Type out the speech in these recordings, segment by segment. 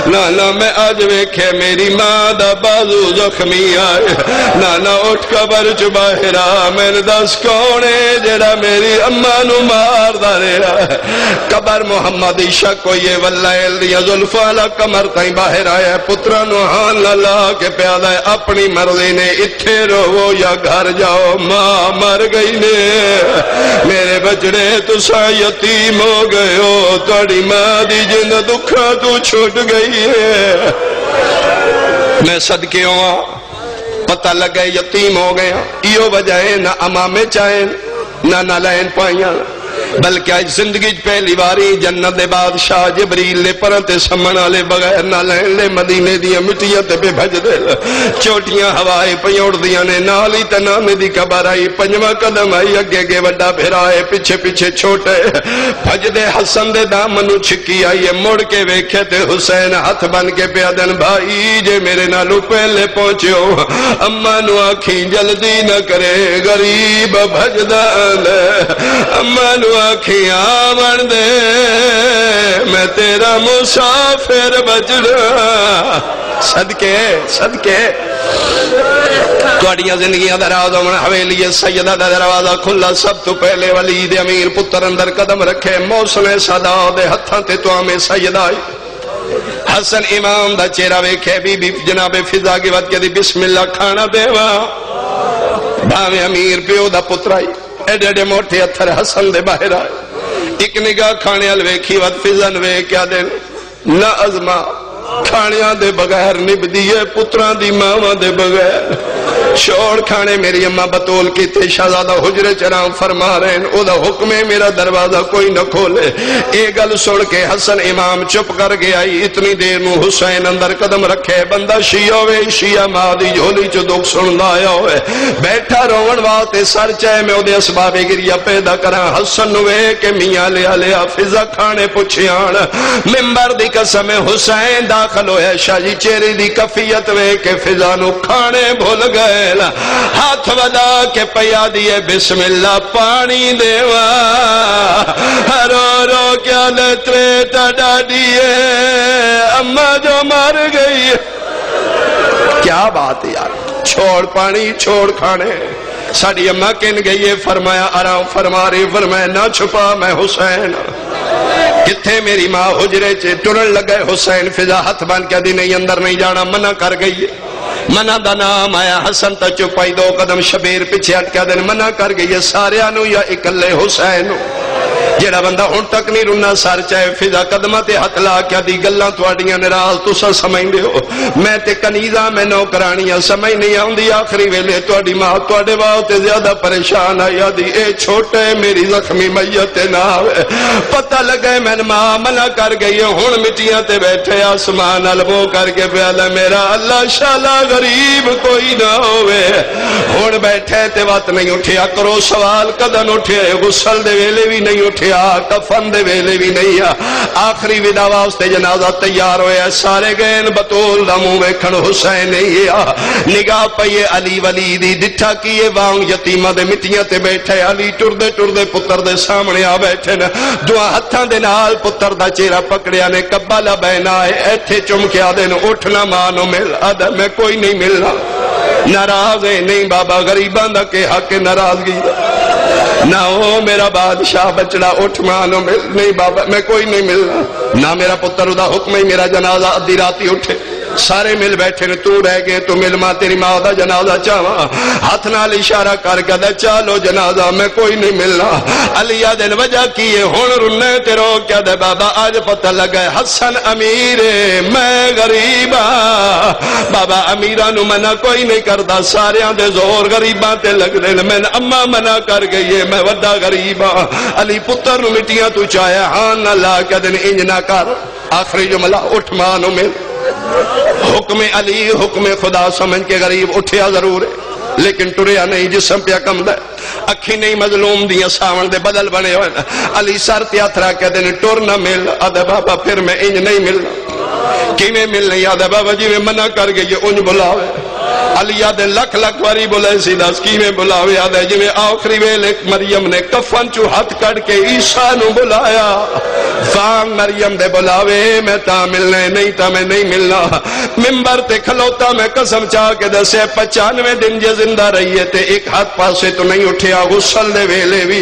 نانا میں آج ویکھے میری ماں دا بازو زخمی آئے نانا اٹھ قبر چ باہر آ میں دس کونے جڑا میری اماں نو مار دا رہا قبر محمد شک ہوئیے واللیل دیا زلفاں لا کمر تائیں باہر آیا پترا نو ہان لا کے پیادا ہے اپنی مرضی نے اتھے رو یا گھر جاؤ ماں مر گئی نے میرے بچڑے تسا یتیم ہو گئے ہو تھوڑی ماں دی جن دکھا تو چھوٹ گئی ہے میں صدقے ہوا پتہ لگے یتیم ہو گیا ایو وجہ ہے نہ امامے چاہیں نہ نالین پائیاں بلکہ آج زندگی پہلی باری جنت بادشاہ جبریل نے پرنتے سمنا لے بغیر نہ لین لے مدینے دیا مٹیاں تے پہ بھج دے چوٹیاں ہوائے پیوڑ دیا نے نالی تنانے دی کبر آئی پنجمہ قدم آئی اگے گے وڈا پھر آئے پیچھے پیچھے چھوٹے بھج دے حسن دے دامنو چھکی آئیے مڑ کے ویکھے تے حسین ہاتھ بن کے پیادن بھائی جے میرے نالو پہلے پہنچے ہو اماں نو آنکھیں جلدی نہ کرے غریب بھج دان اماں نو آنکھیاں بن دے میں تیرا مسافر بچڑا صدقے صدقے توڑیاں زندگیاں دراز ہومن حویلی سیدہ دا دروازہ کھلا سب تو پہلے ولید امیر پتر اندر قدم رکھے موسم صدا دے ہتھاں تے تو ہمیں سیدہ آئی حسن امام دا چہرہ ویکھے بی بی جناب فضا کی وقت کہتی بسم اللہ کھانا دیوا بھاویں امیر پیو دا پتر آئی ایڈے ایڈے موٹے اتھر حسن دے باہر آئے ایک نگاہ کھانے الویکھی ود فضن وے کیا دے نہ ازما کھانیاں دے بغیر نب دیئے پتران دی ماما دے بغیر چھوڑ کھانے میری اماں بطول کی تے شہزادہ حجر چرام فرما رہے ہیں او دا حکم ہے میرا دروازہ کوئی نہ کھولے ایک گل سوڑ کے حسن امام چپ کر گیا اتنی دیر نو حسین اندر قدم رکھے بندہ شیعہ وے شیعہ ماں دی جھولی چو دکھ سن لایا ہوئے بیٹھا روون واتے سر چاہے میں او دے اسباب گریہ پیدا کرا حسن وے کہ میاں لیا لیا فضا کھانے پچھیان ممبر دی قسم حسین داخل ہویا شاہ جی چیری دی کفیت وے کہ فضا نو کھانے بھول گئے ہاتھ ودا کے پیا دیے بسم اللہ پانی دیوا رو رو کیا لترے ٹڈا دیے اماں جو مر گئی کیا بات ہے یار چھوڑ پانی چھوڑ کھانے ساڑی اماں کن گئی فرمایا آرام فرما رہی فرمایا نہ چھپا میں حسین کتھے میری ماں حجرے چے ٹرن لگے حسین فضا ہاتھ بان کیا دی نہیں اندر نہیں جانا منع کر گئی ہے منع دا نام آیا حسن تا چپائی دو قدم شبیر پیچھے اٹکا دن منع کر گئی سارے آنو یا اکلے حسین جیڑا بندہ ہون تک نہیں رنا سار چاہے فضا قدمہ تے حق لا کیا دی گلہ توڑیاں نراز تو سا سمجھ دے ہو میں تے کنیزہ میں نوکرانیاں سمجھ نہیں آن دی آخری ویلے توڑی ماں توڑے باؤ تے زیادہ پریشان آیا دی اے چھوٹے میری زخمی میت نہ ہوئے پتہ لگے میں ماں منع کر گئی ہون مٹیاں تے بیٹھے آسمان علموں کر کے پیالہ میرا اللہ شالا غریب کوئی نہ ہوئے ہون بیٹھے تے بات نہیں اٹھیا کرو سوال قدن اٹھے غسل دے ویلے بھی نہیں اٹھے کفن دے ویلے بھی نہیں آخری ودا واسطے جنازہ تیار ہویا سارے گئن بطول دا منہ ویکھن حسین نگاہ پئیے علی ولی دی ڈٹھا کیے وانگ یتیمہ دے مٹیاں تے بیٹھے علی ٹردے پتر دے سامنے آ بیٹھے دعا ہتھاں دے نال پتر دا چہرہ پکڑیا نے کبالا بہن آئے ایتھے چمکیا دے اٹھنا مانو مل آدھا میں کوئی نہیں ملنا ناراض ہے نہیں بابا غریباں دا کہ حق ناراضگی نہ ہو میرا بادشاہ بچڑا اٹھ مانو مل نہیں بابا میں کوئی نہیں ملنا نہ میرا پتر دا حکم ہی میرا جنازہ ادھی راتی اٹھے سارے مل بیٹھے نے تو رہ گئے تو مل ماں تیری ماں دا جنازہ چاہاں ہاتھ نال اشارہ کر کے دے چالو جنازہ میں کوئی نہیں ملنا علیہ دن وجہ کیے ہون رنے تے رو کیا دے بابا آج پتہ لگے حسن امیر میں غریبا بابا امیرانو منع کوئی نہیں کردا سارے آن دے زور غریباں تے لگ دے میں اممہ منع کر گئی میں وڈا غریبا علی پتر نو مٹیاں تو چاہے ہاں نہ لا کے دن انج نہ کر آخری جملہ اٹھ مانو مل حکم علی حکم خدا سمجھ کے غریب اٹھیا ضرور ہے لیکن ٹریا نہیں جسم پیا کم دے اکھی نہیں مظلوم دیا ساون دے بدل بنے ہوئے علی سر تیاترا کہ دن ٹر نہ مل آدھے بابا پھر میں انج نہیں ملنا کی میں مل نہیں آدھے بابا جی میں منع کر گئی انج بلاوے علی دے لکھ لکھ واری بولے سی دس کی میں بلاوے آدھے جی میں آخری ویلے مریم نے کفن چو ہاتھ کڑ کے عیسیٰ نو بلایا فان مریم دے بلاوے میں تا ملنے نہیں تا میں نہیں ملنا ممبر تے کھلوتا میں قسم چاہ کے دسے 95 دن جے زندہ رہی ہے تے ایک ہاتھ پاسے تو نہیں اٹھیا غسل دے ویلے بھی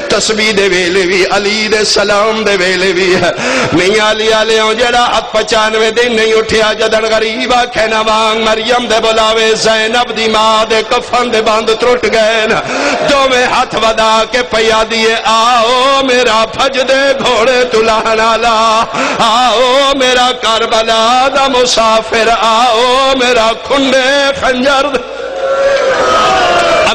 تسبیح دے ویلے بھی علی دے سلام دے ویلے بھی نہیں علی آلے ہوں جڑا ہاتھ 95 دن نہیں اٹھیا جدن غریب آکھے نوان مریم دے بلاوے زینب دی ماں دے کفن دے باندھ ترٹ گئے دو میں ہاتھ ودا کے پیا دیے آؤ میرا پھج دے گھوڑے تلانا لا آؤ میرا کربلا دا مسافر آؤ میرا کھنڈے خنجر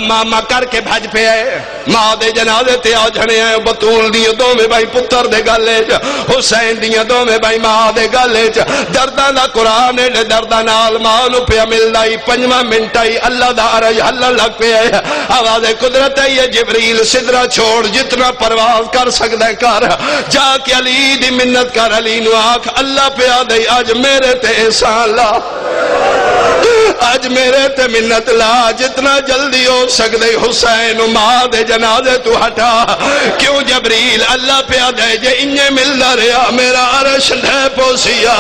ماما کر کے بھج پہ آئے ماں دے جنازے تے آ جھنے آئے بطول دیئے دو میں بھائی پتر دے گلے چا حسین دیئے دو میں بھائی ماں دے گلے چا دردہ دا قرآن دے دردہ نال ماں نو پہ مل دائی 5 منٹ آئی اللہ دا عرج اللہ لگ پہ آئے آواز قدرت ہے یہ جبریل صدرہ چھوڑ جتنا پرواز کر سکتے کر جا کے علی دی منت کر علی نو آکھ اللہ پہ آ دائی آج میرے تے احسان لا آج میرے تے منت لا جتنا جلدی ہو سکتے حسین ماں دے جنازے تو ہٹا کیوں جبریل اللہ پہ آدھے جے انہیں ملدا رہا میرا عرش دے پوسیا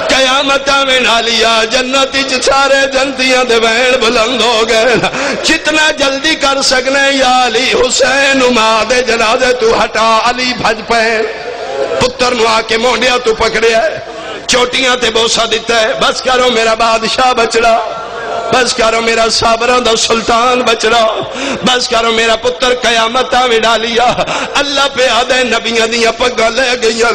قیامتہ میں نالیا جنتی سارے جنتیاں دے بین بلند ہو گئے جتنا جلدی کر سکنے یا علی حسین ماں دے جنازے تو ہٹا علی بھج پہ پتر نو آکے مونڈیا تو پکڑیا ہے چوٹیاں تے بوسا دیتا ہے بس کرو میرا بادشاہ بچڑا بس کرو میرا صابروں دا سلطان بچ رہا بس کرو میرا پتر قیامتہ میں ڈالیا اللہ پہ آدھے نبیاں دیاں پگا لے گئیاں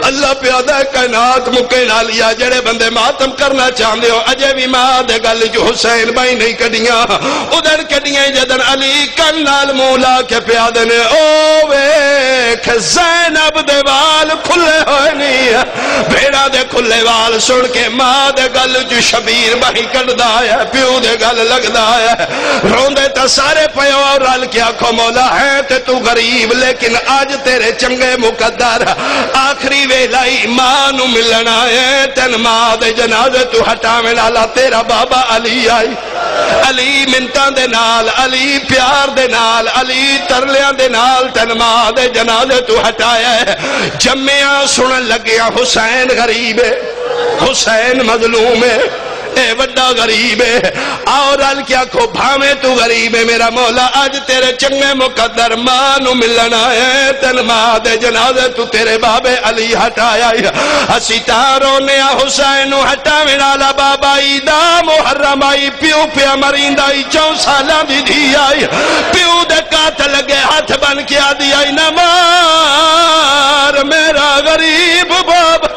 اللہ پہ آدھے کائنات مکے ڈالیا جڑے بندے ماتم کرنا چاہتے ہو اجے بھی ماں دے گل جو حسین بھائی نہیں کڑیاں ادھر کڑیاں جدن علی کنال مولا کے پہ آدھے نے او ویکھ زینب دے وال کھلے ہوئے نہیں بھیڑا دے کھلے وال سن کے ماں دے گل جو شبیر بھائی کڑ دا ہے پیو دے گل لگدا ہے روندے تا سارے پیو اور رل کے آنکھوں مولا ہے تے تو غریب لیکن آج تیرے چنگے مقدر آخری ویلائی ماں نو ملنا ہے تن ماں دے جنازے تو ہٹاویں لالا تیرا بابا علی آئی علی منتاں دے نال علی پیار دے نال علی ترلیاں دے نال تن ماں دے جنازے تو ہٹایا ہے جمعیاں سنن لگیا حسین غریب ہے حسین مظلوم ہے اے وڈا غریب ہے اور ال کیا کھو بھاویں تو غریب ہے میرا مولا آج تیرے چنگے مقدر ماں نو ملنا ہے تن ماں دے جنازے تو تیرے بابے علی ہٹایا اسی تاروں نے حسین نو ہٹاویں نالا بابا عیدہ محرم آئی پیو پیا مریندائی 4 سالاں دی دھی آئی پیو دے قاتل لگے ہاتھ بن کیا دی آئی نمار میرا غریب بابا